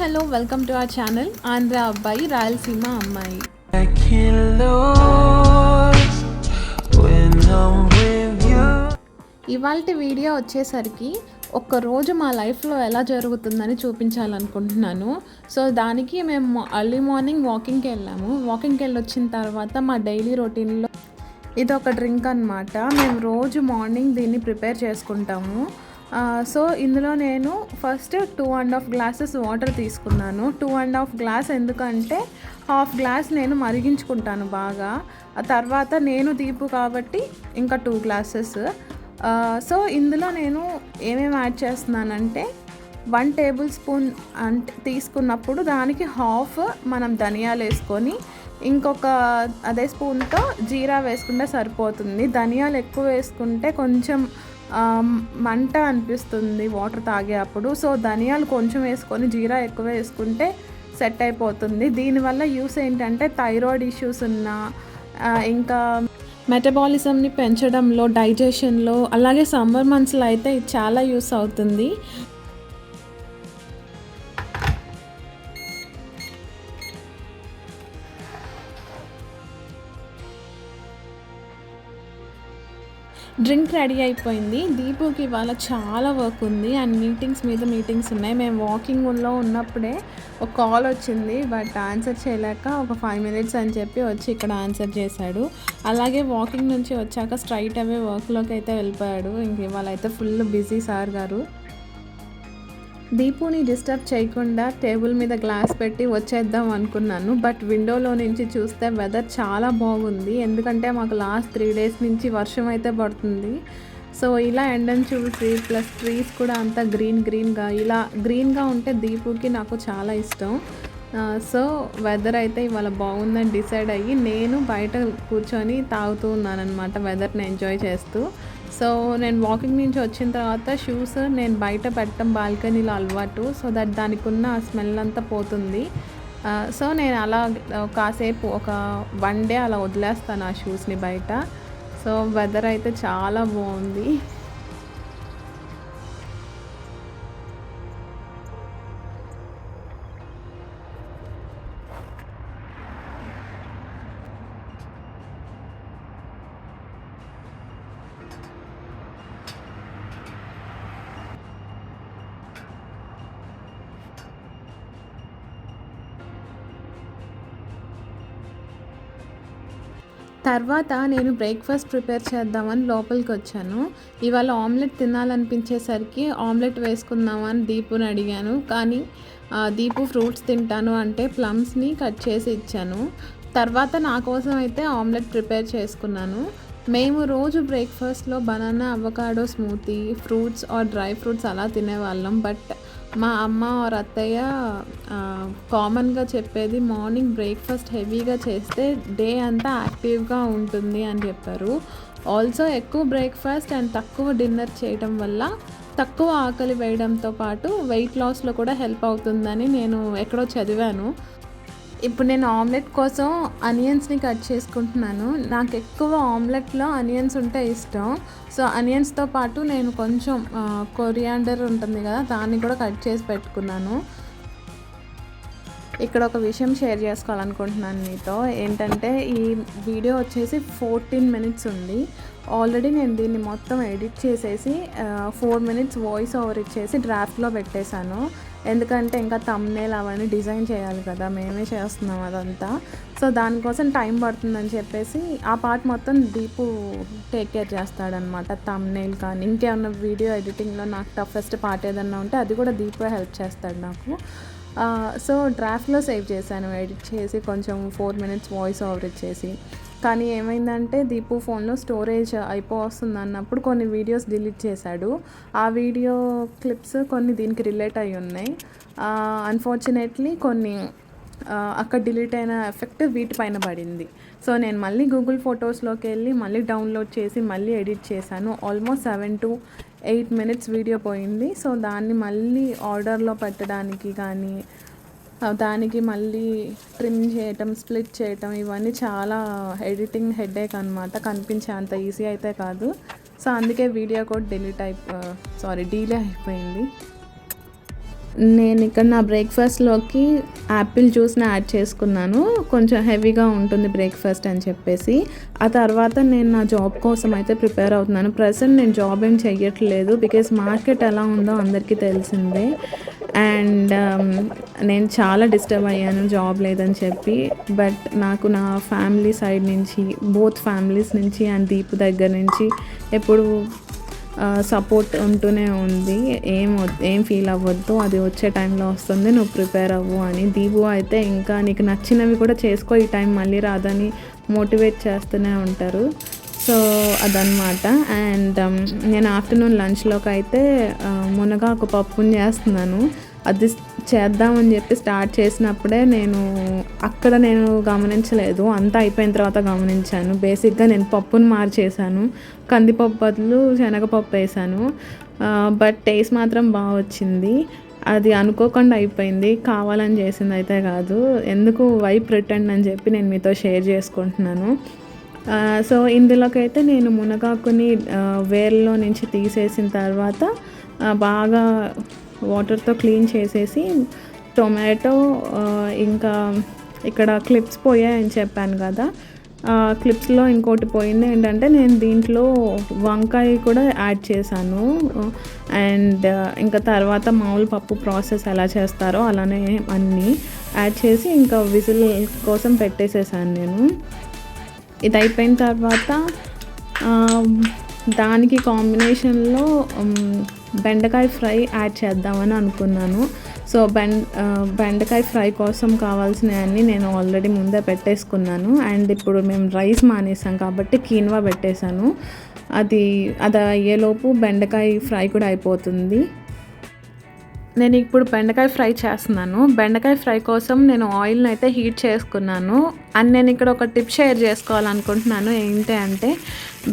Hello welcome to our channel Andhra అబ్బాయి రాయలసీమ అమ్మాయి. ఇవాల్టి వీడియో వచ్చేసరికి ఒక్కరోజు మా లైఫ్లో ఎలా జరుగుతుందని చూపించాలనుకుంటున్నాను. సో దానికి మేము ఎర్లీ మార్నింగ్ వాకింగ్కి వెళ్ళాము. వాకింగ్కి వెళ్ళి వచ్చిన తర్వాత మా డైలీ రొటీన్లో ఇది ఒక డ్రింక్ అనమాట. మేము రోజు మార్నింగ్ దీన్ని ప్రిపేర్ చేసుకుంటాము. సో ఇందులో నేను ఫస్ట్ 2.5 గ్లాసెస్ వాటర్ తీసుకున్నాను. 2.5 గ్లాస్ ఎందుకంటే హాఫ్ గ్లాస్ నేను మరిగించుకుంటాను బాగా. ఆ తర్వాత నేను దీపు కాబట్టి ఇంకా 2 గ్లాసెస్. సో ఇందులో నేను ఏమేమి యాడ్ చేస్తున్నానంటే 1 టేబుల్ స్పూన్ అంటే తీసుకున్నప్పుడు దానికి హాఫ్ మనం ధనియాలు వేసుకొని ఇంకొక అదే స్పూన్తో జీరా వేసుకుంటే సరిపోతుంది. ధనియాలు ఎక్కువ వేసుకుంటే కొంచెం మంట అనిపిస్తుంది వాటర్ తాగే అప్పుడు. సో ధనియాలు కొంచెం వేసుకొని జీరా ఎక్కువ వేసుకుంటే సెట్ అయిపోతుంది. దీనివల్ల యూస్ ఏంటంటే థైరాయిడ్ ఇష్యూస్ ఉన్నా ఇంకా మెటబాలిజంని పెంచడంలో, డైజెషన్లో, అలాగే సమ్మర్ మంత్స్లో అయితే ఇది చాలా యూస్ అవుతుంది. డ్రింక్ రెడీ అయిపోయింది. దీపుకి ఇవాళ చాలా వర్క్ ఉంది అండ్ మీటింగ్స్ ఉన్నాయి. మేము వాకింగ్లో ఉన్నప్పుడే ఒక కాల్ వచ్చింది, బట్ ఆన్సర్ చేయలేక ఒక 5 మినిట్స్ అని చెప్పి వచ్చి ఇక్కడ ఆన్సర్ చేశాడు. అలాగే వాకింగ్ నుంచి వచ్చాక స్ట్రైట్ అవే వర్క్లోకి అయితే వెళ్ళిపోయాడు. ఇంక ఇవాళ అయితే ఫుల్ బిజీ సార్ గారు. దీపుని డిస్టర్బ్ చేయకుండా టేబుల్ మీద గ్లాస్ పెట్టి వచ్చేద్దాం అనుకున్నాను. బట్ విండోలో నుంచి చూస్తే వెదర్ చాలా బాగుంది. ఎందుకంటే మాకు లాస్ట్ 3 డేస్ నుంచి వర్షం అయితే పడుతుంది. సో ఇలా ఎండను చూసి ప్లస్ ట్రీస్ కూడా అంతా గ్రీన్గా ఇలా గ్రీన్గా ఉంటే దీపుకి నాకు చాలా ఇష్టం. సో వెదర్ అయితే ఇవాళ బాగుందని డిసైడ్ అయ్యి నేను బయట కూర్చొని తాగుతూ ఉన్నానన్నమాట, వెదర్ని ఎంజాయ్ చేస్తూ. సో నేను వాకింగ్ నుంచి వచ్చిన తర్వాత షూస్ నేను బయట పెట్టడం బాల్కనీలో అలవాటు. సో దట్ దానికి ఉన్న స్మెల్ అంతా పోతుంది. సో నేను అలా కాసేపు ఒక 1 డే అలా వదిలేస్తాను ఆ షూస్ని బయట. సో వెదర్ అయితే చాలా బాగుంది. తర్వాత నేను బ్రేక్ఫాస్ట్ ప్రిపేర్ చేద్దామని లోపలికి వచ్చాను. ఇవాళ ఆమ్లెట్ తినాలనిపించేసరికి ఆమ్లెట్ వేసుకుందామని దీపుని అడిగాను. కానీ దీపు ఫ్రూట్స్ తింటాను అంటే ప్లమ్స్ని కట్ చేసి ఇచ్చాను. తర్వాత నా కోసం అయితే ఆమ్లెట్ ప్రిపేర్ చేసుకున్నాను. మేము రోజు బ్రేక్ఫాస్ట్లో banana, avocado smoothie, fruits or dry fruits అలా తినేవాళ్ళం. బట్ మా అమ్మ ఆర్ అత్తయ్య కామన్గా చెప్పేది మార్నింగ్ బ్రేక్ఫాస్ట్ హెవీగా చేస్తే డే అంతా యాక్టివ్గా ఉంటుంది అని చెప్పారు. ఆల్సో ఎక్కువ బ్రేక్ఫాస్ట్ అండ్ తక్కువ డిన్నర్ చేయడం వల్ల తక్కువ ఆకలి వేయడంతో పాటు వెయిట్ లాస్లో కూడా హెల్ప్ అవుతుందని నేను ఎక్కడో చదివాను. ఇప్పుడు నేను ఆమ్లెట్ కోసం అనియన్స్ని కట్ చేసుకుంటున్నాను. నాకు ఎక్కువ ఆమ్లెట్లో అనియన్స్ ఉంటే ఇష్టం. సో అనియన్స్తో పాటు నేను కొంచెం కొరియాండర్ ఉంటుంది కదా, దాన్ని కూడా కట్ చేసి పెట్టుకున్నాను. ఇక్కడ ఒక విషయం షేర్ చేసుకోవాలనుకుంటున్నాను మీతో. ఏంటంటే ఈ వీడియో వచ్చేసి 14 మినిట్స్ ఉంది. ఆల్రెడీ నేను దీన్ని మొత్తం ఎడిట్ చేసేసి 4 మినిట్స్ వాయిస్ ఓవర్ ఇచ్చేసి డ్రాఫ్ట్లో పెట్టేశాను. ఎందుకంటే ఇంకా థంబ్నెయిల్ అవన్నీ డిజైన్ చేయాలి కదా, మేమే చేస్తున్నాం అదంతా. సో దానికోసం టైం పడుతుందని చెప్పేసి ఆ పార్ట్ మొత్తం దీపు టేక్ కేర్ చేస్తాడనమాట. థంబ్నెయిల్ కానీ ఇంకేమన్నా వీడియో ఎడిటింగ్లో నాకు టఫెస్ట్ పార్ట్ ఏదన్నా ఉంటే అది కూడా దీపు హెల్ప్ చేస్తాడు నాకు. సో డ్రాఫ్ట్లో సేవ్ చేశాను ఎడిట్ చేసి కొంచెం 4 మినిట్స్ వాయిస్ ఓవర్ ఇచ్చేసి. కానీ ఏమైందంటే దీపు ఫోన్లో స్టోరేజ్ అయిపోతుంది అన్నప్పుడు కొన్ని వీడియోస్ డిలీట్ చేశాడు. ఆ వీడియో క్లిప్స్ కొన్ని దీనికి రిలేట్ అయి ఉన్నాయి. అన్ఫార్చునేట్లీ కొన్ని అక్కడ డిలీట్ అయిన ఎఫెక్ట్ వీటిపైన పడింది. సో నేను మళ్ళీ గూగుల్ ఫొటోస్లోకి వెళ్ళి మళ్ళీ డౌన్లోడ్ చేసి మళ్ళీ ఎడిట్ చేశాను. ఆల్మోస్ట్ 7 to 8 మినిట్స్ వీడియో పోయింది. సో దాన్ని మళ్ళీ ఆర్డర్లో పెట్టడానికి కానీ దానికి మళ్ళీ ట్రిమ్ చేయటం, స్ప్లిట్ చేయటం ఇవన్నీ చాలా ఎడిటింగ్ హెడేక్ అనమాట. కనిపించే అంత ఈజీ అయితే కాదు. సో అందుకే వీడియో కూడా డీలే అయిపోయింది. నేను ఇక్కడ నా బ్రేక్ఫాస్ట్లోకి యాపిల్ జ్యూస్ని యాడ్ చేసుకున్నాను. కొంచెం హెవీగా ఉంటుంది బ్రేక్ఫాస్ట్ అని చెప్పేసి. ఆ తర్వాత నేను నా జాబ్ కోసం అయితే ప్రిపేర్ అవుతున్నాను. ప్రెజెంట్ నేను జాబ్ ఏం చెయ్యట్లేదు, బికాజ్ మార్కెట్ ఎలా ఉందో అందరికీ తెలిసిందే. అండ్ నేను చాలా డిస్టర్బ్ అయ్యాను జాబ్ లేదని చెప్పి. బట్ నాకు నా ఫ్యామిలీ సైడ్ నుంచి, బోత్ ఫ్యామిలీస్ నుంచి అండ్ దీపు దగ్గర నుంచి ఎప్పుడు సపోర్ట్ ఉంటూనే ఉంది. ఏం ఫీల్ అవ్వద్దు, అది వచ్చే టైంలో వస్తుంది, నువ్వు ప్రిపేర్ అవ్వు అని. దీపు అయితే ఇంకా నీకు నచ్చినవి కూడా చేసుకో, ఈ టైం మళ్ళీ రాదని మోటివేట్ చేస్తూనే ఉంటారు. సో అదనమాట. అండ్ నేను ఆఫ్టర్నూన్ లంచ్లోకి అయితే మునగాకు పప్పుని చేస్తున్నాను. అది చేద్దామని చెప్పి స్టార్ట్ చేసినప్పుడే నేను గమనించలేదు, అంతా అయిపోయిన తర్వాత గమనించాను. బేసిక్గా నేను పప్పును మార్చేసాను, కందిపప్పు బదులు శనగపప్పు వేసాను. బట్ టేస్ట్ మాత్రం బాగా వచ్చింది. అది అనుకోకుండా అయిపోయింది, కావాలని చేసింది అయితే కాదు. ఎందుకు వై ప్రిటెండ్ అని చెప్పి నేను మీతో షేర్ చేసుకుంటున్నాను. సో ఇందులోకైతే నేను మునగాకుని వేర్లో నుంచి తీసేసిన తర్వాత బాగా వాటర్తో క్లీన్ చేసేసి టొమాటో, ఇంకా ఇక్కడ క్లిప్స్ పోయాయని చెప్పాను కదా, క్లిప్స్లో ఇంకోటి పోయింది ఏంటంటే నేను దీంట్లో వంకాయ కూడా యాడ్ చేశాను. అండ్ ఇంకా తర్వాత మామూలు పప్పు ప్రాసెస్ ఎలా చేస్తారో అలానే అన్నీ యాడ్ చేసి ఇంకా విజిల్ కోసం పెట్టేసేసాను నేను. ఇది అయిపోయిన తర్వాత దానికి కాంబినేషన్లో బెండకాయ ఫ్రై యాడ్ చేద్దామని అనుకున్నాను. సో బెండకాయ ఫ్రై కోసం కావాల్సినవన్నీ నేను ఆల్రెడీ ముందే పెట్టేసుకున్నాను. అండ్ ఇప్పుడు మేము రైస్ మానేసాం కాబట్టి కీన్వా పెట్టేశాను. అది అయ్యేలోపు బెండకాయ ఫ్రై కూడా అయిపోతుంది. నేను ఇప్పుడు బెండకాయ ఫ్రై చేస్తున్నాను. బెండకాయ ఫ్రై కోసం నేను ఆయిల్ని అయితే హీట్ చేసుకున్నాను. అండ్ నేను ఇక్కడ ఒక టిప్ షేర్ చేసుకోవాలనుకుంటున్నాను. ఏంటి అంటే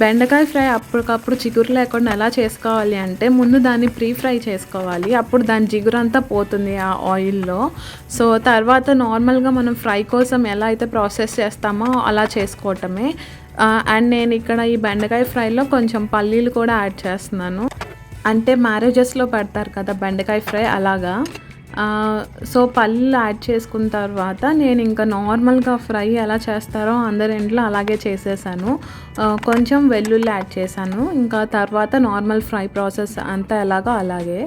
బెండకాయ ఫ్రై అప్పటికప్పుడు చిగురు లేకుండా ఎలా చేసుకోవాలి అంటే ముందు దాన్ని ప్రీ ఫ్రై చేసుకోవాలి, అప్పుడు దాని జిగురు అంతా పోతుంది ఆ ఆయిల్లో. సో తర్వాత నార్మల్గా మనం ఫ్రై కోసం ఎలా అయితే ప్రాసెస్ చేస్తామో అలా చేసుకోవటమే. అండ్ నేను ఇక్కడ ఈ బెండకాయ ఫ్రైలో కొంచెం పల్లీలు కూడా యాడ్ చేస్తున్నాను. అంటే మ్యారేజెస్లో పెడతారు కదా బెండకాయ ఫ్రై, అలాగా. సో పల్లీలు యాడ్ చేసుకున్న తర్వాత నేను ఇంకా నార్మల్గా ఫ్రై ఎలా చేస్తారో అందరి ఇంట్లో అలాగే చేసేసాను. కొంచెం వెల్లుల్లి యాడ్ చేశాను. ఇంకా తర్వాత నార్మల్ ఫ్రై ప్రాసెస్ అంతా ఎలాగో అలాగే.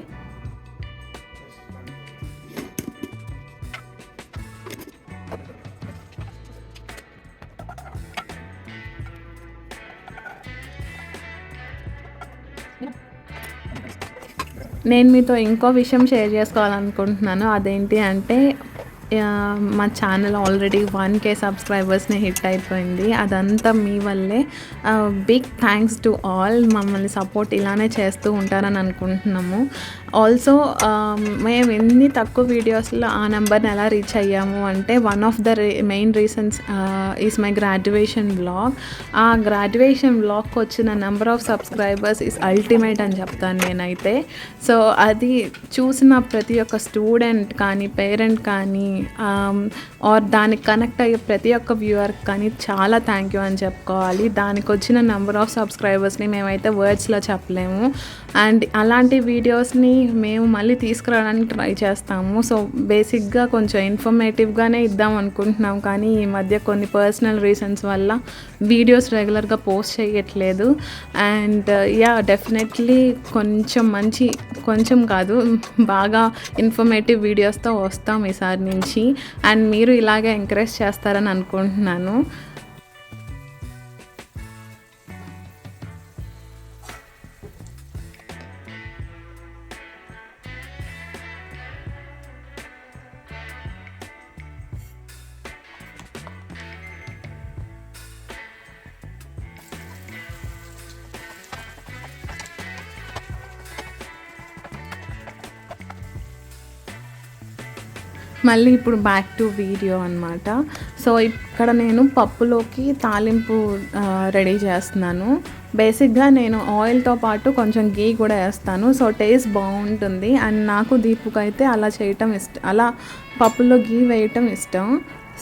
నేను మీతో ఇంకో విషయం షేర్ చేసుకోవాలనుకుంటున్నాను. అదేంటి అంటే మా ఛానల్ ఆల్రెడీ 1K సబ్స్క్రైబర్స్ని హిట్ అయిపోయింది. అదంతా మీ వల్లే. Big thanks to all. మమ్మల్ని సపోర్ట్ ఇలానే చేస్తూ ఉంటారని అనుకుంటున్నాము. ఆల్సో మేము ఎన్ని తక్కువ వీడియోస్లో ఆ నెంబర్ని ఎలా రీచ్ అయ్యాము అంటే one of the main reasons is my graduation vlog. ఆ గ్రాడ్యుయేషన్ వ్లాగ్కి వచ్చిన number of subscribers is ultimate అని చెప్తాను నేనైతే. సో అది చూసిన ప్రతి ఒక్క స్టూడెంట్ కానీ, పేరెంట్ కానీ, ఆర్ దానికి కనెక్ట్ అయ్యే ప్రతి ఒక్క వ్యూవర్కి కానీ చాలా థ్యాంక్ యూ అని చెప్పుకోవాలి. దానికి వచ్చిన నెంబర్ ఆఫ్ సబ్స్క్రైబర్స్ని మేమైతే వర్డ్స్లో చెప్పలేము. అండ్ అలాంటి వీడియోస్ని మేము మళ్ళీ తీసుకురావడానికి ట్రై చేస్తాము. సో బేసిక్గా కొంచెం ఇన్ఫర్మేటివ్గానే ఇద్దాం అనుకుంటున్నాం, కానీ ఈ మధ్య కొన్ని పర్సనల్ రీజన్స్ వల్ల వీడియోస్ రెగ్యులర్గా పోస్ట్ చేయట్లేదు. అండ్ డెఫినెట్లీ కొంచెం కాదు బాగా ఇన్ఫర్మేటివ్ వీడియోస్తో వస్తాం ఈసారి నుంచి. అండ్ మీరు ఇలాగే ఎంకరేజ్ చేస్తారని అనుకుంటున్నాను. మళ్ళీ ఇప్పుడు బ్యాక్ టు వీడియో అనమాట. సో ఇక్కడ నేను పప్పులోకి తాలింపు రెడీ చేస్తున్నాను. బేసిక్గా నేను ఆయిల్తో పాటు కొంచెం గీ కూడా వేస్తాను. సో టేస్ట్ బాగుంటుంది. అండ్ నాకు దీపుకైతే అలా చేయటం ఇష్టం, అలా పప్పులో గీ వేయటం ఇష్టం.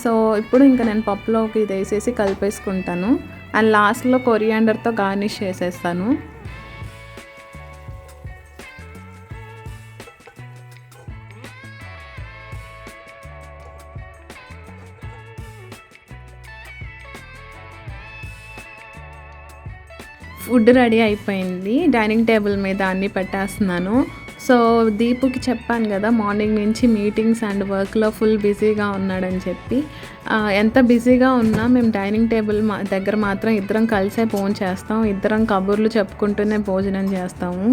సో ఇప్పుడు ఇంకా నేను పప్పులోకి ఇది వేసేసి కలిపేసుకుంటాను. అండ్ లాస్ట్లో కొరియాండర్తో గార్నిష్ చేసేస్తాను. ఫుడ్ రెడీ అయిపోయింది. డైనింగ్ టేబుల్ మీద అన్నీ పెట్టేస్తున్నాను. సో దీపుకి చెప్పాను కదా మార్నింగ్ నుంచి మీటింగ్స్ అండ్ వర్క్లో ఫుల్ బిజీగా ఉన్నాడని చెప్పి. ఎంత బిజీగా ఉన్నా మేము డైనింగ్ టేబుల్ దగ్గర మాత్రం ఇద్దరం కలిసే భోంచేస్తాం. ఇద్దరం కబుర్లు చెప్పుకుంటూనే భోజనం చేస్తాము.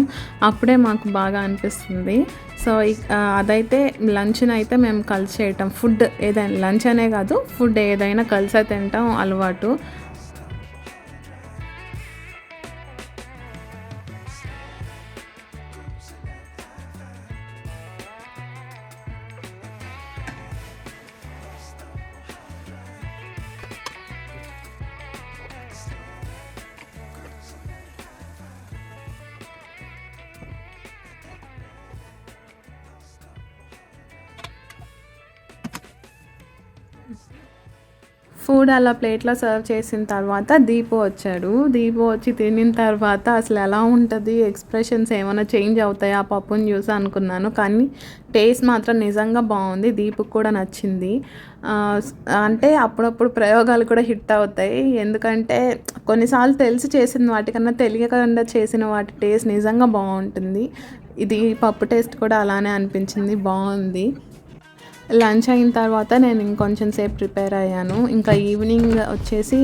అప్పుడే మాకు బాగా అనిపిస్తుంది. సో అదైతే లంచ్నైతే మేము కలిసి చేయటం. ఫుడ్ ఏదైనా లంచ్ అనే కాదు, ఫుడ్ ఏదైనా కలిసే తింటాం అలవాటు. ఫుడ్ అలా ప్లేట్లో సర్వ్ చేసిన తర్వాత దీపు వచ్చాడు. దీపు వచ్చి తినిన తర్వాత అసలు ఎలా ఉంటుంది, ఎక్స్ప్రెషన్స్ ఏమైనా చేంజ్ అవుతాయా ఆ పప్పుని చూసి అనుకున్నాను. కానీ టేస్ట్ మాత్రం నిజంగా బాగుంది. దీపుకు కూడా నచ్చింది. అంటే అప్పుడప్పుడు ప్రయోగాలు కూడా హిట్ అవుతాయి. ఎందుకంటే కొన్నిసార్లు తెలిసి చేసిన వాటికన్నా తెలియకుండా చేసిన వాటి టేస్ట్ నిజంగా బాగుంటుంది. ఇది పప్పు టేస్ట్ కూడా అలానే అనిపించింది, బాగుంది. లంచ్ అయిన తర్వాత నేను ఇంకొంచెం సేపు ప్రిపేర్ అయ్యాను. ఇంకా ఈవినింగ్ వచ్చేసి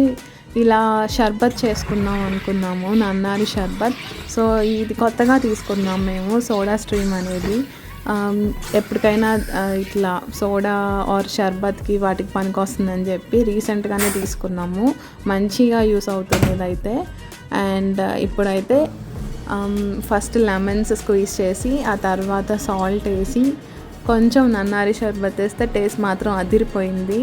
ఇలా షర్బత్ చేసుకుందాం అనుకున్నాము, నన్నారి షర్బత్. సో ఇది కొత్తగా తీసుకున్నాం మేము, సోడా స్ట్రీమ్ అనేది. ఎప్పటికైనా ఇట్లా సోడా ఆర్ షర్బత్కి వాటికి పనికి వస్తుందని చెప్పి రీసెంట్గానే తీసుకున్నాము. మంచిగా యూస్ అవుతుంది ఇదైతే. అండ్ ఇప్పుడైతే ఫస్ట్ లెమన్స్ స్క్వీజ్ చేసి ఆ తర్వాత సాల్ట్ వేసి కొంచెం నన్నారి షర్బత్ వేస్తే టేస్ట్ మాత్రం అదిరిపోయింది.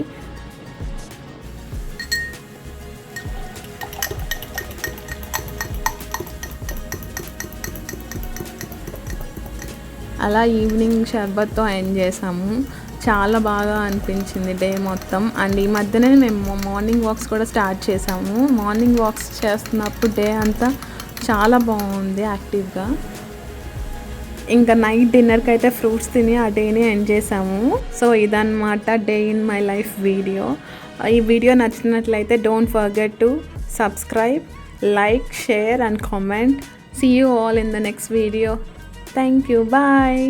అలా ఈవినింగ్ షర్బత్తో ఎండ్ చేసాము. చాలా బాగా అనిపించింది డే మొత్తం. అండ్ ఈ మధ్యనే మేము మార్నింగ్ వాక్స్ కూడా స్టార్ట్ చేసాము. మార్నింగ్ వాక్స్ చేస్తున్నప్పుడు డే అంతా చాలా బాగుంది యాక్టివ్గా. ఇంకా నైట్ డిన్నర్కి అయితే ఫ్రూట్స్ తిని ఆ డేని ఎండ్ చేసాము. సో ఇదన్నమాట day in my life video. ఈ వీడియో నచ్చినట్లయితే don't forget to subscribe, like, share and comment. See you all in the next video. Thank you. Bye.